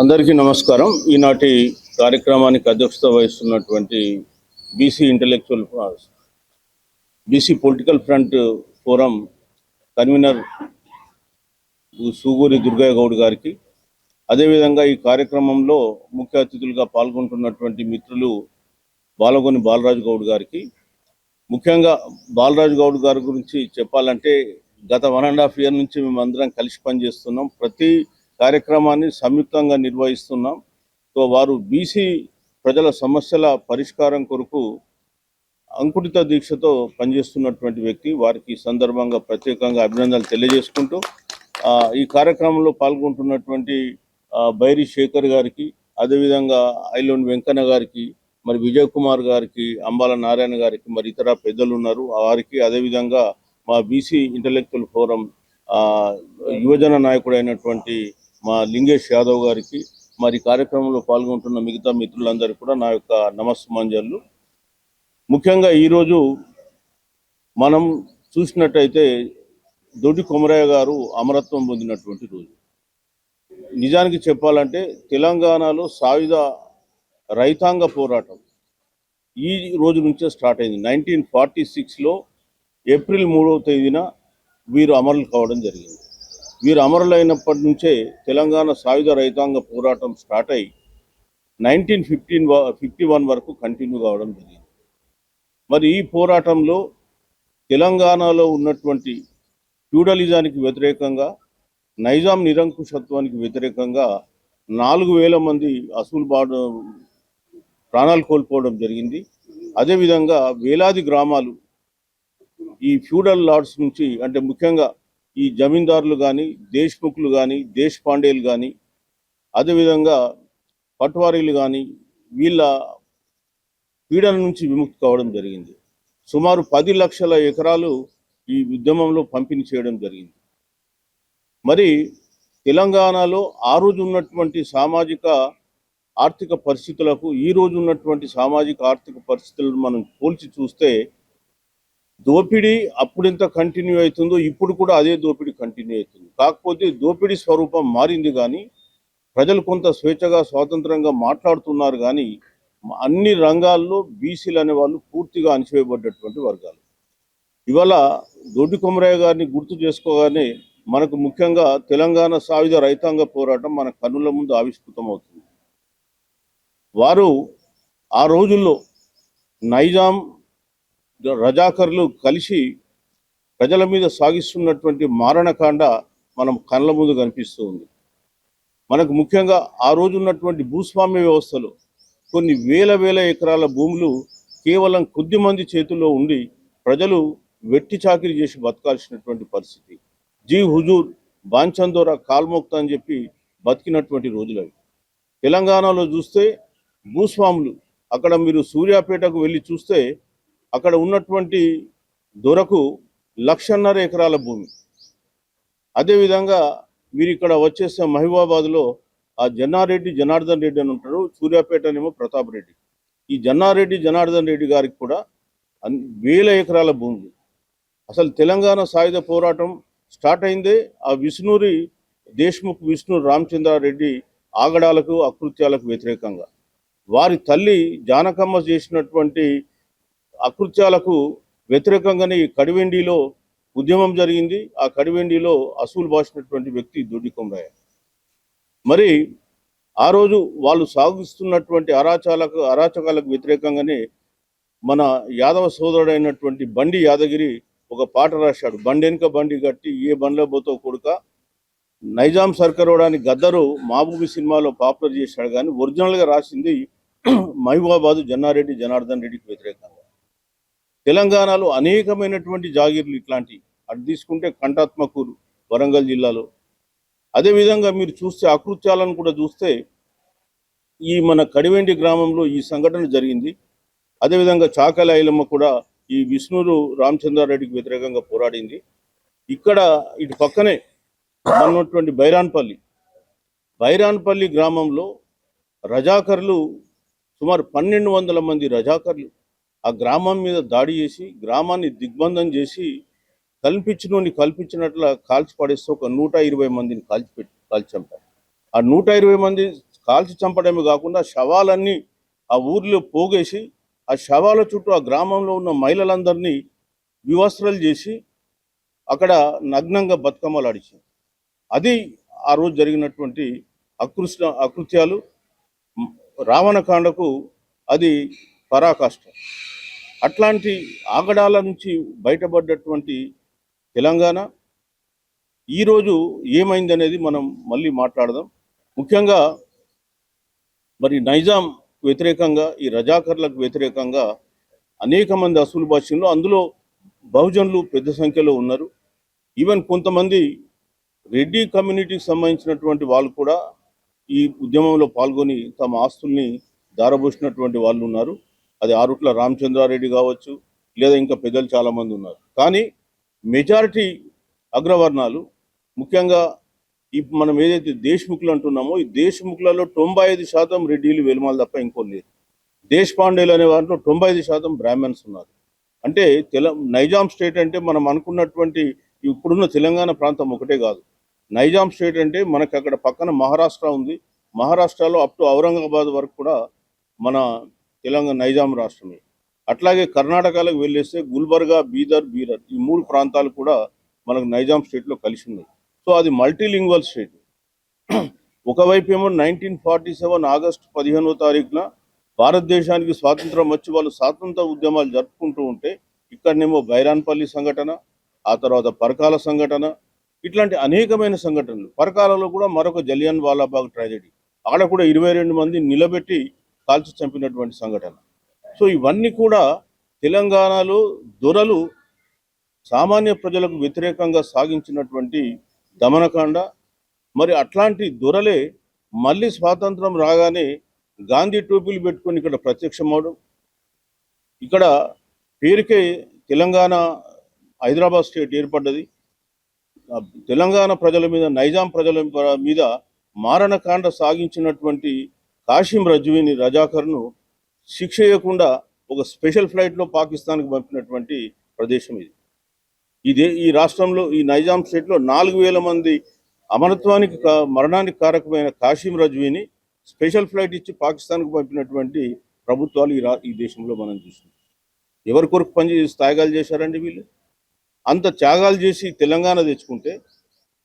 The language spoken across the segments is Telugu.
అందరికీ నమస్కారం. ఈనాటి కార్యక్రమానికి అధ్యక్షత వహిస్తున్నటువంటి BC intellectual BC political front forum convener Suguri Durgaiah Goud గారికి, అదేవిధంగా ఈ కార్యక్రమంలో ముఖ్య అతిథులుగా పాల్గొంటున్నటువంటి మిత్రులు బాలగొని బాలరాజు గౌడ్ గారికి, ముఖ్యంగా బాలరాజు గౌడ్ గారి గురించి చెప్పాలంటే గత 1.5 years నుంచి మేమందరం కలిసి పనిచేస్తున్నాం. ప్రతి కార్యక్రమాన్ని సంయుక్తంగా నిర్వహిస్తున్నాం. సో వారు బీసీ ప్రజల సమస్యల పరిష్కారం కొరకు అంకుటిత దీక్షతో పనిచేస్తున్నటువంటి వ్యక్తి. వారికి సందర్భంగా ప్రత్యేకంగా అభినందనలు తెలియజేసుకుంటూ ఈ కార్యక్రమంలో పాల్గొంటున్నటువంటి బైరి శేఖర్ గారికి, అదేవిధంగా ఐలోని వెంకన్న గారికి, మరి విజయ్ కుమార్ గారికి, అంబాల నారాయణ గారికి, మరి ఇతర పెద్దలు ఉన్నారు వారికి, అదేవిధంగా మా బీసీ ఇంటలెక్చువల్ ఫోరం యువజన నాయకుడు అయినటువంటి మా లింగేష్ యాదవ్ గారికి, మరి కార్యక్రమంలో పాల్గొంటున్న మిగతా మిత్రులందరికీ కూడా నా యొక్క నమస్సుమాంజలు. ముఖ్యంగా ఈరోజు మనం చూసినట్టయితే దొడ్డి కొమరయ్య గారు అమరత్వం పొందినటువంటి రోజు. నిజానికి చెప్పాలంటే తెలంగాణలో సాయుధ రైతాంగ పోరాటం ఈ రోజు నుంచే స్టార్ట్ అయింది. 1946లో ఏప్రిల్ 3వ తేదీన వీరు అమరులు కావడం జరిగింది. వీరు అమరులైనప్పటి నుంచే తెలంగాణ సాయుధ రైతాంగ పోరాటం స్టార్ట్ అయి 1951 వరకు కంటిన్యూ కావడం జరిగింది. మరి ఈ పోరాటంలో తెలంగాణలో ఉన్నటువంటి ఫ్యూడలిజానికి వ్యతిరేకంగా, నైజాం నిరంకుశత్వానికి వ్యతిరేకంగా 4,000 మంది ప్రాణాలు కోల్పోవడం జరిగింది. అదేవిధంగా వేలాది గ్రామాలు ఈ ఫ్యూడల్ లార్డ్స్ నుంచి, అంటే ముఖ్యంగా ఈ జమీందారులు కానీ, దేశ్ముఖులు కానీ, దేశపాండేలు కానీ, అదేవిధంగా పట్వారీలు కానీ, వీళ్ళ పీడన నుంచి విముక్తి కావడం జరిగింది. సుమారు 10 లక్షల ఎకరాలు ఈ ఉద్యమంలో పంపిణీ చేయడం జరిగింది. మరి తెలంగాణలో ఆ రోజు ఉన్నటువంటి సామాజిక ఆర్థిక పరిస్థితులకు ఈ రోజు ఉన్నటువంటి సామాజిక ఆర్థిక పరిస్థితులను మనం పోల్చి చూస్తే దోపిడీ అప్పుడెంత కంటిన్యూ అవుతుందో ఇప్పుడు కూడా అదే దోపిడీ కంటిన్యూ అవుతుంది. కాకపోతే దోపిడీ స్వరూపం మారింది, కానీ ప్రజలు కొంత స్వేచ్ఛగా స్వాతంత్రంగా మాట్లాడుతున్నారు. కానీ అన్ని రంగాల్లో బీసీలు అనే వాళ్ళు పూర్తిగా అణచివేయబడ్డటువంటి వర్గాలు. ఇవాళ దొడ్డి కొమరయ్య గారిని గుర్తు చేసుకోగానే మనకు ముఖ్యంగా తెలంగాణ సాయుధ రైతాంగ పోరాటం మన కన్నుల ముందు ఆవిష్కృతం అవుతుంది. వారు ఆ రోజుల్లో నైజాం రజాకర్లు కలిసి ప్రజల మీద సాగిస్తున్నటువంటి మారణకాండ మనం కళ్ళ ముందు కనిపిస్తూ ఉంది. మనకు ముఖ్యంగా ఆ రోజు ఉన్నటువంటి భూస్వామ్య వ్యవస్థలో కొన్ని వేల ఎకరాల భూములు కేవలం కొద్ది మంది చేతుల్లో ఉండి ప్రజలు వెట్టి చాకిరి చేసి బతకాల్సినటువంటి పరిస్థితి. జీ హుజూర్, బాంచందోరా, కాల్మోక్త అని చెప్పి బతికినటువంటి రోజులు అవి. తెలంగాణలో చూస్తే భూస్వాములు, అక్కడ మీరు సూర్యాపేటకు వెళ్ళి చూస్తే అక్కడ ఉన్నటువంటి దొరకు 1.5 ఎకరాల భూమి. అదేవిధంగా మీరు ఇక్కడ వచ్చేస్తే మహబూబాబాద్లో ఆ జన్నారెడ్డి జనార్దన్ రెడ్డి అని ఉంటారు, సూర్యాపేటనేమో ప్రతాప్ రెడ్డి. ఈ జన్నారెడ్డి జనార్దన్ రెడ్డి గారికి కూడా 1000 ఎకరాల భూమి. అసలు తెలంగాణ సాయుధ పోరాటం స్టార్ట్ అయిందే ఆ విష్ణూరి దేశ్ముఖ్ విష్ణు రామచంద్రారెడ్డి ఆగడాలకు, అకృత్యాలకు వ్యతిరేకంగా. వారి తల్లి జానకమ్మ చేసినటువంటి అకృత్యాలకు వ్యతిరేకంగానే ఈ కడివెండిలో ఉద్యమం జరిగింది. ఆ కడివెండిలో అసూలు బాసినటువంటి వ్యక్తి దొడ్డి కొమరయ్య. మరి ఆ రోజు వాళ్ళు సాగిస్తున్నటువంటి అరాచకాలకు వ్యతిరేకంగానే మన యాదవ సోదరుడైనటువంటి బండి యాదగిరి ఒక పాట రాశాడు. బండెనక బండి కట్టి ఏ బండ్లో పోతావు కొడుక, నైజాం సర్కారోడాని గద్దరు మహబూబి సినిమాలో పాపులర్ చేశాడు. కానీ ఒరిజినల్గా రాసింది మహబూబాబాదు జన్నారెడ్డి జనార్దన్ రెడ్డికి వ్యతిరేకంగా. తెలంగాణలో అనేకమైనటువంటి జాగీర్లు ఇట్లాంటి అటు తీసుకుంటే కంటాత్మకూరు వరంగల్ జిల్లాలో. అదేవిధంగా మీరు చూస్తే అకృత్యాలను కూడా చూస్తే ఈ మన కడివెండి గ్రామంలో ఈ సంఘటన జరిగింది. అదేవిధంగా చాకలి ఐలమ్మ కూడా ఈ విష్ణూరు రామచంద్రారెడ్డికి వ్యతిరేకంగా పోరాడింది. ఇక్కడ ఇటు పక్కనే ఉన్నటువంటి బైరాన్పల్లి గ్రామంలో రజాకర్లు సుమారు 1,200 మంది రజాకర్లు ఆ గ్రామం మీద దాడి చేసి గ్రామాన్ని దిగ్బంధం చేసి కల్పించినట్ల కాల్చి పడేస్తే ఒక 120 మందిని కాల్చంపారు. ఆ 120 మంది కాల్చి చంపడమే కాకుండా శవాలన్నీ ఆ ఊర్లో పోగేసి ఆ శవాల చుట్టూ ఆ గ్రామంలో ఉన్న మహిళలందరినీ వివస్త్రాలు చేసి అక్కడ నగ్నంగా బతుకమ్మలు ఆడించారు. అది ఆ రోజు జరిగినటువంటి అకృత్యాలు. రావణకాండకు అది పరాకాష్ట. అట్లాంటి ఆగడాల నుంచి బయటపడ్డటువంటి తెలంగాణ ఈరోజు ఏమైందనేది మనం మళ్ళీ మాట్లాడదాం. ముఖ్యంగా మరి నైజాం వ్యతిరేకంగా, ఈ రజాకర్లకు వ్యతిరేకంగా అనేక మంది అసూలు భాషల్లో, అందులో బహుజనులు పెద్ద సంఖ్యలో ఉన్నారు. ఈవెన్ కొంతమంది రెడ్డి కమ్యూనిటీకి సంబంధించినటువంటి వాళ్ళు కూడా ఈ ఉద్యమంలో పాల్గొని తమ ఆస్తుల్ని దారబోసినటువంటి వాళ్ళు ఉన్నారు. అది ఆరుట్ల రామచంద్రారెడ్డి కావచ్చు, లేదా ఇంకా పెద్దలు చాలామంది ఉన్నారు. కానీ మెజారిటీ అగ్రవర్ణాలు, ముఖ్యంగా ఈ మనం ఏదైతే దేశ్ముఖులు అంటున్నామో, ఈ దేశ్ముఖులలో 95% రెడ్డిలు వెలుమాలు తప్ప ఇంకో లేరు. దేశపాండేలు అనే వాటిలో 95% బ్రాహ్మణ్స్ ఉన్నారు. అంటే నైజాం స్టేట్ అంటే మనం అనుకున్నటువంటి ఇప్పుడున్న తెలంగాణ ప్రాంతం ఒకటే కాదు. నైజాం స్టేట్ అంటే మనకి అక్కడ పక్కన మహారాష్ట్ర ఉంది. మహారాష్ట్రలో అప్ టు ఔరంగాబాద్ వరకు కూడా మన తెలంగాణ నైజాం రాష్ట్రమే. అట్లాగే కర్ణాటకలోకి వెళ్ళేస్తే గుల్బర్గా, బీదర్, ఈ 3 ప్రాంతాలు కూడా మనకు నైజాం స్టేట్లో కలిసి ఉన్నాయి. సో అది మల్టీలింగ్వల్ స్టేట్. ఒకవైపు ఏమో 1947 ఆగస్టు 15వ తారీఖున భారతదేశానికి స్వాతంత్రం వచ్చి వాళ్ళు స్వాతంత్ర ఉద్యమాలు జరుపుకుంటూ ఉంటే, ఇక్కడనేమో బైరాన్పల్లి సంఘటన, ఆ తర్వాత పరకాల సంఘటన, ఇట్లాంటి అనేకమైన సంఘటనలు. పరకాలలో కూడా మరొక జలియన్ వాలాబాగ్ ట్రాజెడీ, ఆడ కూడా 22 మంది నిలబెట్టి కాల్చి చంపినటువంటి సంఘటన. సో ఇవన్నీ కూడా తెలంగాణలో దొరలు సామాన్య ప్రజలకు వ్యతిరేకంగా సాగించినటువంటి దమనకాండ. మరి అట్లాంటి దొరలే మళ్ళీ స్వాతంత్రం రాగానే గాంధీ టోపీలు పెట్టుకొని ఇక్కడ ప్రత్యక్షమవడం. ఇక్కడ పేరుకే తెలంగాణ, హైదరాబాద్ స్టేట్ ఏర్పడ్డది. తెలంగాణ ప్రజల మీద, నైజాం ప్రజల మీద మారణకాండ సాగించినటువంటి కాసిం రజ్వీని, రజాకర్ను శిక్ష చేయకుండా ఒక స్పెషల్ ఫ్లైట్లో పాకిస్తాన్కి పంపినటువంటి ప్రదేశం ఇది. ఈ రాష్ట్రంలో, ఈ నైజాం స్టేట్లో 4000 మంది అమరత్వానికి, మరణానికి కారకమైన కాసిం రజ్వీని స్పెషల్ ఫ్లైట్ ఇచ్చి పాకిస్తాన్కు పంపినటువంటి ప్రభుత్వాలు ఈ దేశంలో మనం చూస్తున్నాం. ఎవరి కొరకు త్యాగాలు చేశారండి వీళ్ళు? అంత త్యాగాలు చేసి తెలంగాణ తెచ్చుకుంటే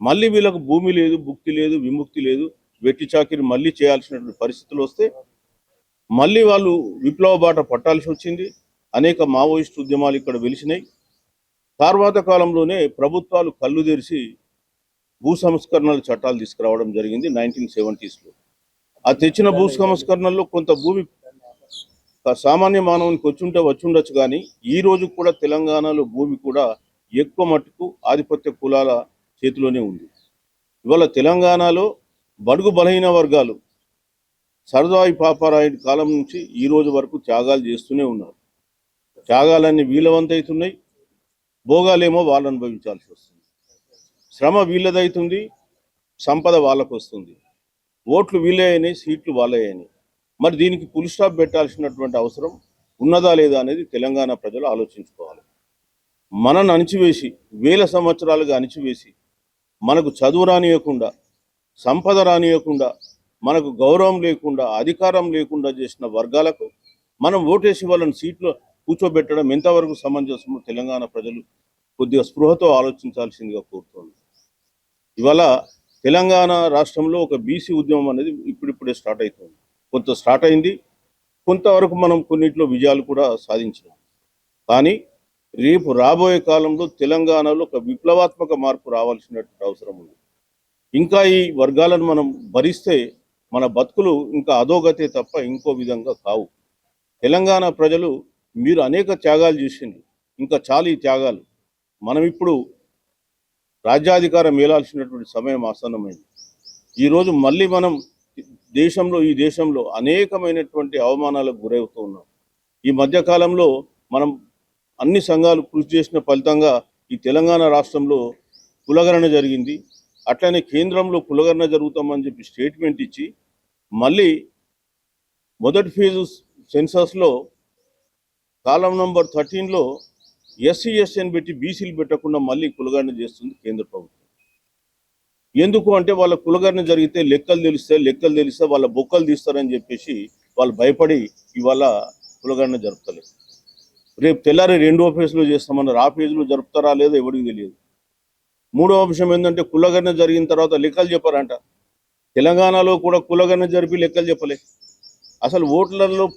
మళ్ళీ వీళ్ళకు భూమి లేదు, భుక్తి లేదు, విముక్తి లేదు, వెట్టి చాకిరి మళ్ళీ చేయాల్సినటువంటి పరిస్థితులు వస్తే మళ్ళీ వాళ్ళు విప్లవ బాట పట్టాల్సి వచ్చింది. అనేక మావోయిస్టు ఉద్యమాలు ఇక్కడ వెలిసినాయి. తర్వాత కాలంలోనే ప్రభుత్వాలు కళ్ళు తెరిచి భూ సంస్కరణల చట్టాలు తీసుకురావడం జరిగింది 1970sలో. ఆ తెచ్చిన భూ సంస్కరణల్లో కొంత భూమి సామాన్య మానవునికి వచ్చుండొచ్చు, కానీ ఈ రోజు కూడా తెలంగాణలో భూమి కూడా ఎక్కువ మట్టుకు ఆధిపత్య కులాల చేతిలోనే ఉంది. ఇవాళ తెలంగాణలో బడుగు బలహీన వర్గాలు సర్దాయి పాపారాయుడి కాలం నుంచి ఈ రోజు వరకు త్యాగాలు చేస్తూనే ఉన్నారు. త్యాగాలన్నీ వీళ్ళవంతవుతున్నాయి, భోగాలేమో వాళ్ళు అనుభవించాల్సి వస్తుంది. శ్రమ వీళ్ళదవుతుంది, సంపద వాళ్ళకు వస్తుంది. ఓట్లు వీళ్ళే అయినాయి, సీట్లు వాళ్ళే అయినాయి. మరి దీనికి ఫుల్ స్టాప్ పెట్టాల్సినటువంటి అవసరం ఉన్నదా లేదా అనేది తెలంగాణ ప్రజలు ఆలోచించుకోవాలి. మనను అణిచివేసి, వేల సంవత్సరాలుగా అణిచివేసి, మనకు చదువు రానియకుండా, సంపద రానియకుండా, మనకు గౌరవం లేకుండా, అధికారం లేకుండా చేసిన వర్గాలకు మనం ఓటేసి వాళ్ళని సీట్లో కూర్చోబెట్టడం ఎంతవరకు సమంజసమో తెలంగాణ ప్రజలు కొద్దిగా స్పృహతో ఆలోచించాల్సిందిగా కోరుతోంది. ఇవాళ తెలంగాణ రాష్ట్రంలో ఒక బీసీ ఉద్యమం అనేది ఇప్పుడిప్పుడే స్టార్ట్ అవుతుంది. కొంత స్టార్ట్ అయింది, కొంతవరకు మనం కొన్నిట్లో విజయాలు కూడా సాధించినాం. కానీ రేపు రాబోయే కాలంలో తెలంగాణలో ఒక విప్లవాత్మక మార్పు రావాల్సినటువంటి అవసరం ఉంది. ఇంకా ఈ వర్గాలను మనం భరిస్తే మన బతుకులు ఇంకా అధోగతే తప్ప ఇంకో విధంగా కావు. తెలంగాణ ప్రజలు, మీరు అనేక త్యాగాలు చేసింది, ఇంకా చాలు ఈ త్యాగాలు. మనం ఇప్పుడు రాజ్యాధికారం ఏలాల్సినటువంటి సమయం ఆసన్నమైంది. ఈరోజు మళ్ళీ మనం ఈ దేశంలో అనేకమైనటువంటి అవమానాలకు గురవుతూ ఉన్నాం. ఈ మధ్యకాలంలో మనం అన్ని సంఘాలు కృషి చేసిన ఫలితంగా ఈ తెలంగాణ రాష్ట్రంలో కులగణన జరిగింది. అట్లనే కేంద్రంలో కులగణన జరుగుతామని చెప్పి స్టేట్మెంట్ ఇచ్చి మళ్ళీ మొదటి ఫేజు సెన్సస్లో కాలం నంబర్ 13లో ఎస్సీ ఎస్టీని పెట్టి బీసీలు పెట్టకుండా మళ్ళీ కులగణన చేస్తుంది కేంద్ర ప్రభుత్వం. ఎందుకు అంటే వాళ్ళ కులగరణ జరిగితే లెక్కలు తెలిస్తే వాళ్ళ బొక్కలు తీస్తారని చెప్పేసి వాళ్ళు భయపడి ఇవాళ కులగరణ జరుపుతలేదు. రేపు తెల్లారి 2వ ఫేజ్లో చేస్తామన్నారు. ఆ ఫేజ్లో జరుపుతారా లేదో ఎవరికి తెలియదు. 3వ అంశం ఏంటంటే కులగరణ జరిగిన తర్వాత లెక్కలు చెప్పారంట. తెలంగాణలో కూడా కులగరణ జరిపి లెక్కలు చెప్పలే. అసలు ఓట్లలో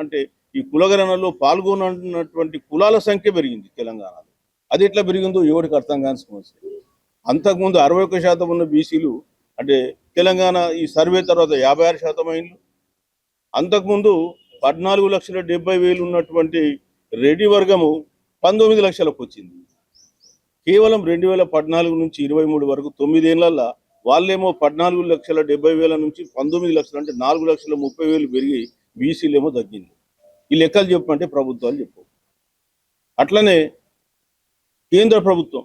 అంటే ఈ కులగణనలో పాల్గొన్నటువంటి కులాల సంఖ్య పెరిగింది తెలంగాణలో. అది ఎట్లా పెరిగిందో ఎవరికి అర్థం కాని సమస్య. అంతకుముందు 61% ఉన్న బీసీలు అంటే తెలంగాణ ఈ సర్వే తర్వాత 56% అయింది. అంతకుముందు 14,70,000 ఉన్నటువంటి రెడ్డి వర్గము 19 లక్షలకు వచ్చింది. కేవలం 2014 నుంచి 23 వరకు 9 ఏళ్లలో వాళ్ళేమో 14,70,000 నుంచి 19 లక్షలు అంటే 4,30,000 పెరిగి బీసీలేమో తగ్గింది. ఈ లెక్కలు చెప్పమంటే ప్రభుత్వాలు చెప్పు. అట్లనే కేంద్ర ప్రభుత్వం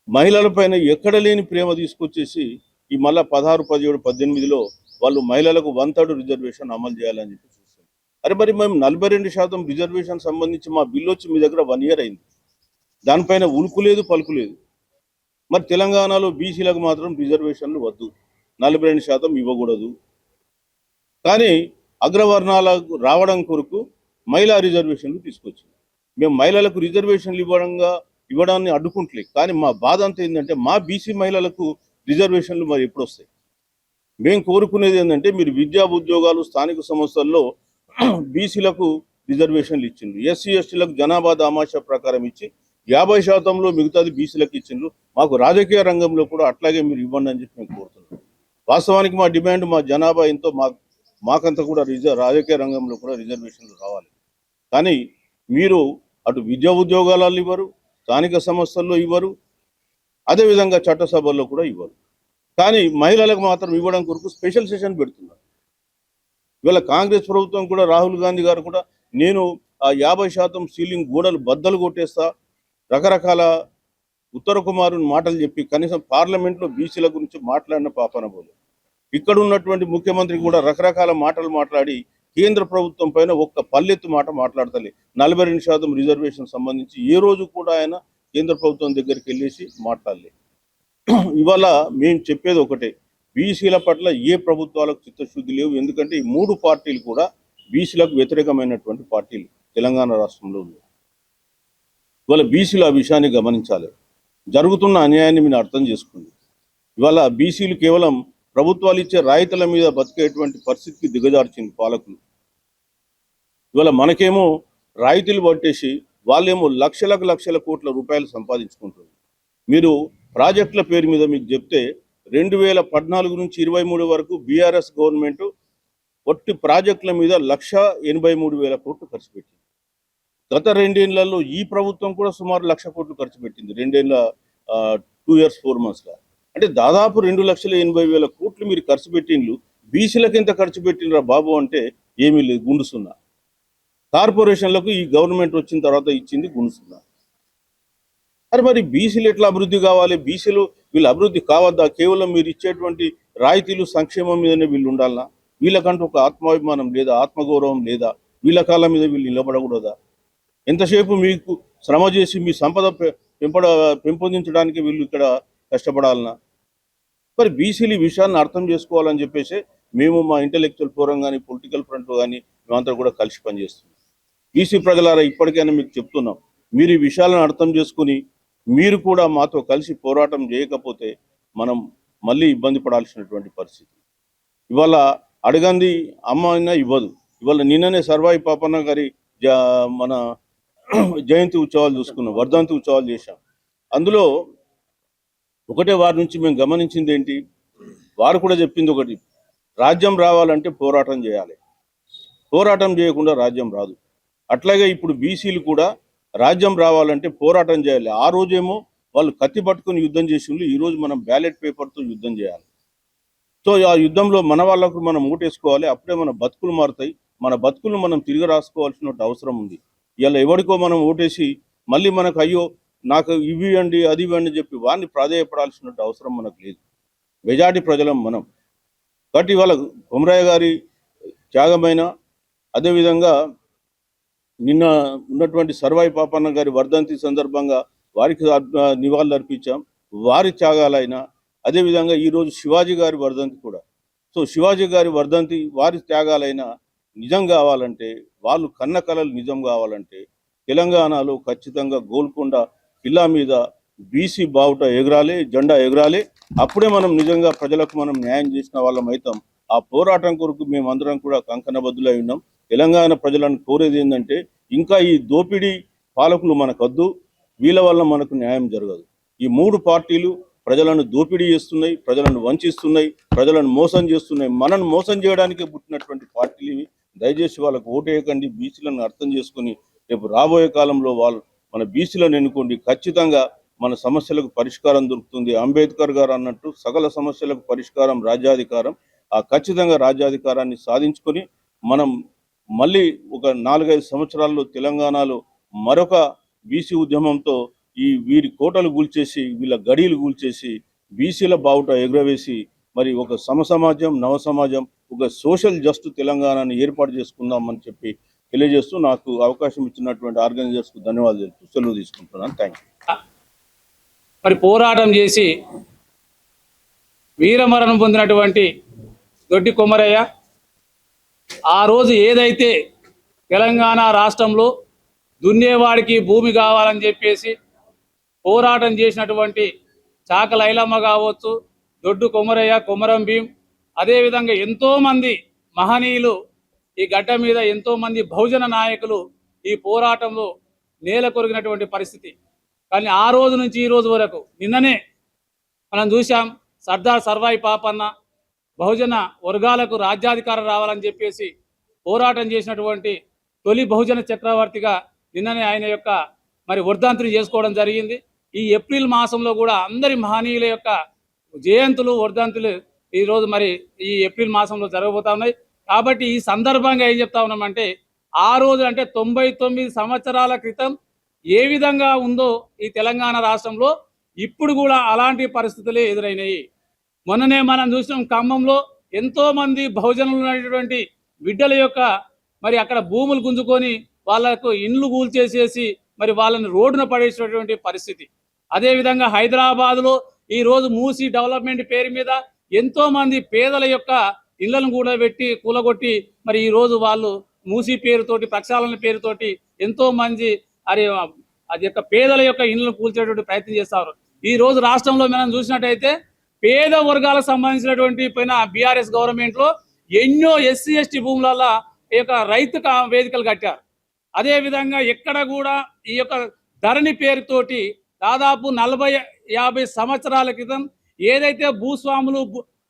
మహిళలపైన ఎక్కడ లేని ప్రేమ తీసుకొచ్చేసి ఈ మళ్ళా 16, 17, 18లో వాళ్ళు మహిళలకు 1/3 రిజర్వేషన్ అమలు చేయాలని చెప్పి చూస్తుంది. అరే మరి మేము 42% రిజర్వేషన్ సంబంధించి మా బిల్లు వచ్చి మీ దగ్గర 1 ఇయర్ అయింది. దానిపైన ఉలుకు లేదు పలుకు లేదు. మరి తెలంగాణలో బీసీలకు మాత్రం రిజర్వేషన్లు వద్దు, 42% ఇవ్వకూడదు. కానీ అగ్రవర్ణాలకు రావడం కొరకు మహిళా రిజర్వేషన్లు తీసుకొచ్చింది. మేము మహిళలకు రిజర్వేషన్లు ఇవ్వడాన్ని అడ్డుకుంటలే. కానీ మా బాధ అంతా ఏంటంటే మా బీసీ మహిళలకు రిజర్వేషన్లు మరి ఎప్పుడు వస్తాయి? మేము కోరుకునేది ఏంటంటే మీరు విద్యా ఉద్యోగాలు స్థానిక సంస్థల్లో బీసీలకు రిజర్వేషన్లు ఇచ్చిండ్రు. ఎస్సీ ఎస్టీలకు జనాభా దామాషా ప్రకారం ఇచ్చి 50%లో మిగతాది బీసీలకు ఇచ్చిండ్రు. మాకు రాజకీయ రంగంలో కూడా అట్లాగే మీరు ఇవ్వండి అని చెప్పి మేము కోరుతున్నాం. వాస్తవానికి మా డిమాండ్ మా జనాభా ఎంతో మాకంతా కూడా రాజకీయ రంగంలో కూడా రిజర్వేషన్లు రావాలి. కానీ మీరు అటు విద్యా ఉద్యోగాలలో ఇవ్వరు, స్థానిక సంస్థల్లో ఇవ్వరు, అదేవిధంగా చట్టసభల్లో కూడా ఇవ్వరు. కానీ మహిళలకు మాత్రం ఇవ్వడం కొరకు స్పెషల్ సెషన్ పెడుతున్నారు. ఇవాళ కాంగ్రెస్ ప్రభుత్వం కూడా రాహుల్ గాంధీ గారు కూడా నేను ఆ 50% సీలింగ్ గోడలు బద్దలు కొట్టేస్తా, రకరకాల ఉత్తర కుమారుని మాటలు చెప్పి కనీసం పార్లమెంట్లో బీసీల గురించి మాట్లాడిన పాపన పోలేదు. ఇక్కడ ఉన్నటువంటి ముఖ్యమంత్రి కూడా రకరకాల మాటలు మాట్లాడి కేంద్ర ప్రభుత్వం పైన ఒక్క పల్లెత్తు మాట మాట్లాడతలే. 42% రిజర్వేషన్ సంబంధించి ఏ రోజు కూడా ఆయన కేంద్ర ప్రభుత్వం దగ్గరికి వెళ్ళేసి మాట్లాడలే. ఇవాళ మేము చెప్పేది ఒకటే, బీసీల పట్ల ఏ ప్రభుత్వాలకు చిత్తశుద్ధి లేవు. ఎందుకంటే ఈ 3 పార్టీలు కూడా బీసీలకు వ్యతిరేకమైనటువంటి పార్టీలు తెలంగాణ రాష్ట్రంలో ఉన్నాయి. ఇవాళ బీసీలు ఆ విషయాన్ని గమనించాలి. జరుగుతున్న అన్యాయాన్ని మీరు అర్థం చేసుకోండి. ఇవాళ బీసీలు కేవలం ప్రభుత్వాలు ఇచ్చే రాయితీల మీద బతికేటువంటి పరిస్థితికి దిగజార్చింది పాలకులు. ఇవాళ మనకేమో రాయితీలు పట్టేసి వాళ్ళేమో లక్షల కోట్ల రూపాయలు సంపాదించుకుంటుంది. మీరు ప్రాజెక్టుల పేరు మీద మీకు చెప్తే 2014 నుంచి 23 వరకు బీఆర్ఎస్ గవర్నమెంట్ ఒట్టి ప్రాజెక్టుల మీద 1,83,000 కోట్లు ఖర్చు పెట్టింది. గత 2 ఏళ్లలో ఈ ప్రభుత్వం కూడా సుమారు 1,00,000 కోట్లు ఖర్చు పెట్టింది 2 ఏళ్ళ 2 years 4 monthsగా. అంటే దాదాపు 2,80,000 కోట్లు మీరు ఖర్చు పెట్టిండ్రు. బీసీలకు ఎంత ఖర్చు పెట్టినరా బాబు అంటే ఏమీ లేదు, గుండు సున్నా. కార్పొరేషన్లకు ఈ గవర్నమెంట్ వచ్చిన తర్వాత ఇచ్చింది గుండు సున్నా. అరే మరి బీసీలు ఎట్లా అభివృద్ధి కావాలి? బీసీలు వీళ్ళు అభివృద్ధి కావద్దా? కేవలం మీరు ఇచ్చేటువంటి రాయితీలు సంక్షేమం మీదనే వీళ్ళు ఉండాలనా? వీళ్ళకంటూ ఒక ఆత్మాభిమానం లేదా, ఆత్మగౌరవం లేదా? వీళ్ళ కాళ్ళ మీద వీళ్ళు నిలబడకూడదా? ఎంతసేపు మీకు శ్రమ చేసి మీ సంపద పెంపొందించడానికి వీళ్ళు ఇక్కడ కష్టపడాలనా? మరి బీసీలు ఈ విషయాన్ని అర్థం చేసుకోవాలని చెప్పేసి మేము మా ఇంటెలెక్చువల్ ఫోరం కానీ పొలిటికల్ ఫ్రంట్ కానీ మేమంతా కూడా కలిసి పనిచేస్తున్నాం. బీసీ ప్రజలారా ఇప్పటికైనా మీకు చెప్తున్నాం, మీరు ఈ విషయాలను అర్థం చేసుకుని మీరు కూడా మాతో కలిసి పోరాటం చేయకపోతే మనం మళ్ళీ ఇబ్బంది పడాల్సినటువంటి పరిస్థితి. ఇవాళ అడగంది అమ్మ అయినా ఇవ్వదు. ఇవాళ నిన్ననే సర్వాయి పాపన్న గారి మన జయంతి ఉత్సవాలు చూసుకున్నాం, వర్ధంతి ఉత్సవాలు చేశాం. అందులో ఒకటే వారి నుంచి మేము గమనించింది ఏంటి, వారు కూడా చెప్పింది ఒకటి, రాజ్యం రావాలంటే పోరాటం చేయాలి, పోరాటం చేయకుండా రాజ్యం రాదు. అట్లాగే ఇప్పుడు బీసీలు కూడా రాజ్యం రావాలంటే పోరాటం చేయాలి. ఆ రోజేమో వాళ్ళు కత్తి పట్టుకుని యుద్ధం చేసిండ్రు, ఈరోజు మనం బ్యాలెట్ పేపర్తో యుద్ధం చేయాలి. సో ఆ యుద్ధంలో మన వాళ్ళకు మనం ఓటేసుకోవాలి, అప్పుడే మన బతుకులు మారుతాయి. మన బతుకులు మనం తిరిగి రాసుకోవాల్సిన అవసరం ఉంది. ఇలా ఎవరికో మనం ఓటేసి మళ్ళీ మనకు అయ్యో నాకు ఇవి ఇవ్వండి అది ఇవ్వండి చెప్పి వాడిని ప్రాధేయపడాల్సిన అవసరం మనకు లేదు. మెజార్టీ ప్రజలం మనం. కాబట్టి ఇవాళ కొమరయ్య గారి త్యాగమైన, అదేవిధంగా నిన్న ఉన్నటువంటి సర్వాయి పాపన్న గారి వర్ధంతి సందర్భంగా వారికి నివాళులు అర్పించాం. వారి త్యాగాలైనా అదేవిధంగా ఈరోజు శివాజీ గారి వర్ధంతి కూడా. సో శివాజీ గారి వర్ధంతి వారి త్యాగాలైన నిజం కావాలంటే, వాళ్ళు కన్న కలలు నిజం కావాలంటే తెలంగాణలో ఖచ్చితంగా గోల్కొండ కిల్లా మీద బీసీ బావుట ఎగరాలి, జెండా ఎగరాలి. అప్పుడే మనం నిజంగా ప్రజలకు మనం న్యాయం చేసిన వాళ్ళం అవుతాం. ఆ పోరాటం కొరకు మేమందరం కూడా కంకణబద్దులై ఉన్నాం. తెలంగాణ ప్రజలను కోరేది ఏంటంటే, ఇంకా ఈ దోపిడీ పాలకులు మనకొద్దు, వీళ్ళ వల్ల మనకు న్యాయం జరగదు. ఈ మూడు పార్టీలు ప్రజలను దోపిడీ చేస్తున్నాయి, ప్రజలను వంచిస్తున్నాయి, ప్రజలను మోసం చేస్తున్నాయి. మనను మోసం చేయడానికే పుట్టినటువంటి పార్టీలు ఇవి. దయచేసి వాళ్ళకు ఓటేయకండి. బీసీలను అర్థం చేసుకుని రేపు రాబోయే కాలంలో వాళ్ళు మన బీసీలను ఎన్నుకోండి. ఖచ్చితంగా మన సమస్యలకు పరిష్కారం దొరుకుతుంది. అంబేద్కర్ గారు అన్నట్టు సకల సమస్యలకు పరిష్కారం రాజ్యాధికారం. ఆ ఖచ్చితంగా రాజ్యాధికారాన్ని సాధించుకొని మనం మళ్ళీ ఒక 4-5 సంవత్సరాల్లో తెలంగాణలో మరొక బీసీ ఉద్యమంతో ఈ వీరి కోటలు కూల్చేసి, వీళ్ళ గడీలు కూల్చేసి, బీసీల బావుట ఎగురవేసి మరి ఒక సమసమాజం, నవ సమాజం, ఒక సోషల్ జస్ట్ తెలంగాణని ఏర్పాటు చేసుకుందామని చెప్పి తెలియజేస్తూ నాకు అవకాశం ఇచ్చినటువంటి ఆర్గనైజర్స్కు ధన్యవాదాలు తెలుపుతూ సెలవు తీసుకుంటున్నాను. Thank you. మరి పోరాటం చేసి వీరమరణం పొందినటువంటి దొడ్డి కొమరయ్య ఆ రోజు ఏదైతే తెలంగాణ రాష్ట్రంలో దున్నేవాడికి భూమి కావాలని చెప్పేసి పోరాటం చేసినటువంటి చాక లైలమ్మ కావచ్చు, దొడ్డు కొమరయ్య, కొమరం భీం, అదేవిధంగా ఎంతోమంది మహనీయులు ఈ గడ్డ మీద, ఎంతోమంది బహుజన నాయకులు ఈ పోరాటంలో నేల కొరిగినటువంటి పరిస్థితి. కానీ ఆ రోజు నుంచి ఈ రోజు వరకు, నిన్ననే మనం చూసాం సర్దార్ సర్వాయి పాపన్న బహుజన వర్గాలకు రాజ్యాధికారం రావాలని చెప్పేసి పోరాటం చేసినటువంటి తొలి బహుజన చక్రవర్తిగా నిన్ననే ఆయన యొక్క మరి వర్ధంతిని చేసుకోవడం జరిగింది. ఈ ఏప్రిల్ మాసంలో కూడా అందరి మహనీయుల యొక్క జయంతులు, వర్ధంతులు ఈరోజు మరి ఈ ఏప్రిల్ మాసంలో జరగబోతా ఉన్నాయి. కాబట్టి ఈ సందర్భంగా ఏం చెప్తా ఉన్నామంటే, ఆ రోజు అంటే 99 సంవత్సరాల క్రితం ఏ విధంగా ఉందో ఈ తెలంగాణ రాష్ట్రంలో ఇప్పుడు కూడా అలాంటి పరిస్థితులే ఎదురైనాయి. మొన్ననే మనం చూసినాం ఖమ్మంలో ఎంతోమంది బహుజనులు ఉన్నటువంటి బిడ్డల యొక్క మరి అక్కడ భూములు గుంజుకొని వాళ్ళకు ఇండ్లు కూల్చేసేసి మరి వాళ్ళని రోడ్డున పడేసినటువంటి పరిస్థితి. అదేవిధంగా హైదరాబాద్లో ఈరోజు మూసీ డెవలప్మెంట్ పేరు మీద ఎంతోమంది పేదల యొక్క ఇళ్లను కూడా పెట్టి కూలగొట్టి మరి ఈరోజు వాళ్ళు మూసీ పేరుతోటి, ప్రక్షాళన పేరుతోటి ఎంతోమంది అది యొక్క పేదల యొక్క ఇళ్లను కూల్చేటువంటి ప్రయత్నం చేస్తారు. ఈ రోజు రాష్ట్రంలో మనం చూసినట్టయితే పేద వర్గాలకు సంబంధించినటువంటి పైన బీఆర్ఎస్ గవర్నమెంట్లో ఎన్నో ఎస్సీ ఎస్టీ భూములలో ఈ యొక్క రైతు వేదికలు కట్టారు. అదేవిధంగా ఎక్కడ కూడా ఈ యొక్క ధరణి పేరుతోటి దాదాపు 40-50 సంవత్సరాల క్రితం ఏదైతే భూస్వాములు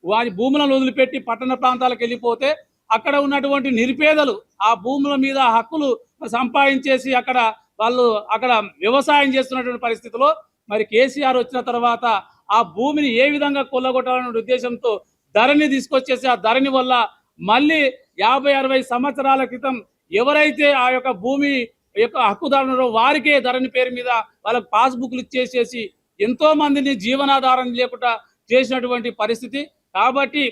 వారి భూములను వదిలిపెట్టి పట్టణ ప్రాంతాలకు వెళ్ళిపోతే అక్కడ ఉన్నటువంటి నిరుపేదలు ఆ భూముల మీద హక్కులు సంపాదించేసి వాళ్ళు అక్కడ వ్యవసాయం చేస్తున్నటువంటి పరిస్థితిలో మరి కేసీఆర్ వచ్చిన తర్వాత ఆ భూమిని ఏ విధంగా కొల్లగొట్టాలనే ఉద్దేశంతో ధరణి తీసుకొచ్చేసి ఆ ధరణి వల్ల మళ్ళీ 50-60 సంవత్సరాల క్రితం ఎవరైతే ఆ యొక్క భూమి యొక్క హక్కుదారులు వారికే ధరణి పేరు మీద వాళ్ళకి పాస్బుక్లు ఇచ్చేసేసి ఎంతో మందిని జీవనాధారం లేకుండా చేసినటువంటి పరిస్థితి. కాబట్టి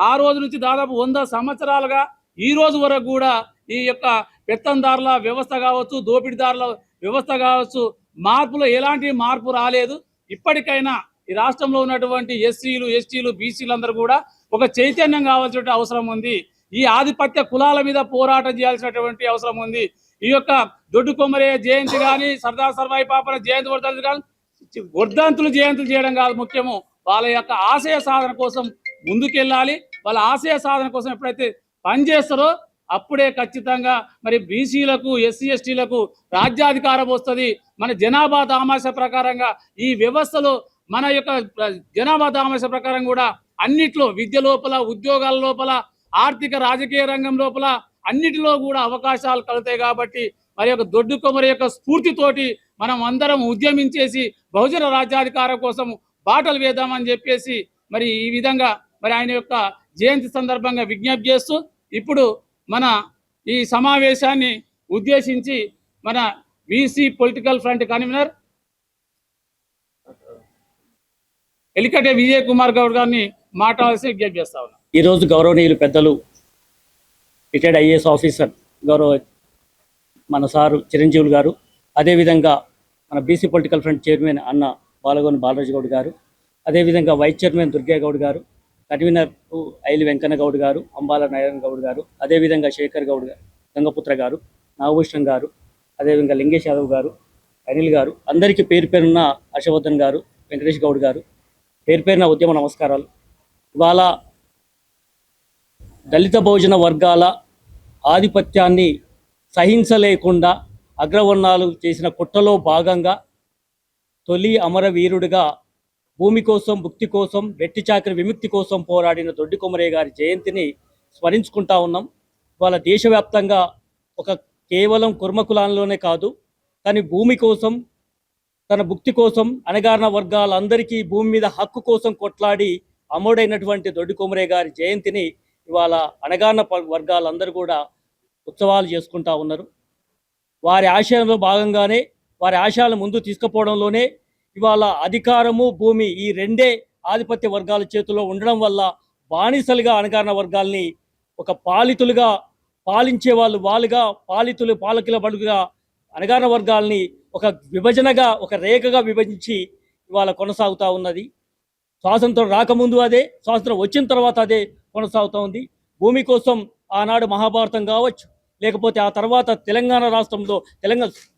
ఆ రోజు నుంచి దాదాపు 100 సంవత్సరాలుగా ఈ రోజు వరకు కూడా ఈ యొక్క పెత్తందారుల వ్యవస్థ కావచ్చు, దోపిడీదారుల వ్యవస్థ కావచ్చు, మార్పులో ఎలాంటి మార్పు రాలేదు. ఇప్పటికైనా ఈ రాష్ట్రంలో ఉన్నటువంటి ఎస్సీలు, ఎస్టీలు, బీసీలు అందరూ కూడా ఒక చైతన్యం కావాల్సిన అవసరం ఉంది. ఈ ఆధిపత్య కులాల మీద పోరాటం చేయాల్సినటువంటి అవసరం ఉంది. ఈ యొక్క దొడ్డు కొమరయ్య జయంతి కానీ, సర్దార్ సర్వాయి పాపన జయంతి వర్ధంతులు జయంతులు చేయడం కాదు ముఖ్యము. వాళ్ళ యొక్క ఆశయ సాధన కోసం ముందుకెళ్ళాలి. వాళ్ళ ఆశయ సాధన కోసం ఎప్పుడైతే పనిచేస్తారో అప్పుడే ఖచ్చితంగా మరి బీసీలకు, ఎస్సీ ఎస్టీలకు రాజ్యాధికారం వస్తుంది. మన జనాభా దామాష ప్రకారంగా ఈ వ్యవస్థలో మన యొక్క జనాభా దామాష ప్రకారం కూడా అన్నిట్లో, విద్య లోపల, ఉద్యోగాల లోపల, ఆర్థిక రాజకీయ రంగం లోపల అన్నిటిలో కూడా అవకాశాలు కలుగుతాయి. కాబట్టి మరి యొక్క దొడ్డు కొమరి యొక్క స్ఫూర్తితోటి మనం అందరం ఉద్యమించేసి బహుజన రాజ్యాధికారం కోసం బాటలు వేద్దామని చెప్పేసి మరి ఈ విధంగా మరి ఆయన యొక్క జయంతి సందర్భంగా విజ్ఞప్తి చేస్తూ ఇప్పుడు మన ఈ సమావేశాన్ని ఉద్దేశించి మన BC political front convener Elikate Vijay Kumar Goud గారిని మాట్లాడాల్సి విజ్ఞప్తి చేస్తా ఉన్నాం. ఈరోజు గౌరవనీయులు పెద్దలు రిటైర్డ్ ఐఏఎస్ ఆఫీసర్ గౌరవ మన సారు చిరంజీవులు గారు, అదేవిధంగా మన బీసీ పొలిటికల్ ఫ్రంట్ చైర్మన్ అన్న బాలగోని బాలరాజు గౌడ్ గారు, అదేవిధంగా వైస్ చైర్మన్ దుర్గా గౌడ్ గారు, కన్వీనర్ ఐలి వెంకన్న గౌడ్ గారు, అంబాల నారాయణ గౌడ్ గారు, అదేవిధంగా శేఖర్ గౌడ్ గారు, గంగపుత్ర గారు, నాగభూషణ్ గారు, అదేవిధంగా లింగేష్ యాదవ్ గారు, అనిల్ గారు, అందరికీ పేరు పేరున్న హర్షవర్ధన్ గారు, వెంకటేష్ గౌడ్ గారు, పేరు పేరున ఉద్యమ నమస్కారాలు. ఇవాళ దళిత బహుజన వర్గాల ఆధిపత్యాన్ని సహించలేకుండా అగ్రవర్ణాలు చేసిన కుట్రలో భాగంగా తొలి అమరవీరుడిగా భూమి కోసం, భుక్తి కోసం, వెట్టి చాకరి విముక్తి కోసం పోరాడిన దొడ్డి కొమరయ్య గారి జయంతిని స్మరించుకుంటా ఉన్నాం. ఇవాళ దేశవ్యాప్తంగా కేవలం కుర్మకులాల్లోనే కాదు, కానీ భూమి కోసం, తన భుక్తి కోసం, అణగారిన వర్గాలందరికీ భూమి మీద హక్కు కోసం కొట్లాడి అమరుడైనటువంటి దొడ్డి కొమరయ్య గారి జయంతిని ఇవాళ అణగారిన వర్గాలందరూ కూడా ఉత్సవాలు చేసుకుంటా ఉన్నారు. వారి ఆశయంలో భాగంగానే, వారి ఆశయాలను ముందు తీసుకుపోవడంలోనే ఇవాళ అధికారము, భూమి ఈ రెండే ఆధిపత్య వర్గాల చేతిలో ఉండడం వల్ల బానిసలుగా అణగారిన వర్గాల్ని ఒక పాలితులుగా పాలించే వాళ్ళుగా పాలకుల బడుగుగా అణగారిన వర్గాల్ని ఒక విభజనగా, ఒక రేఖగా విభజించి ఇవాళ కొనసాగుతూ ఉన్నది. స్వాతంత్రం రాకముందు అదే, స్వాతంత్రం వచ్చిన తర్వాత అదే కొనసాగుతూ ఉంది. భూమి కోసం ఆనాడు మహాభారతం కావచ్చు, లేకపోతే ఆ తర్వాత తెలంగాణ రాష్ట్రంలో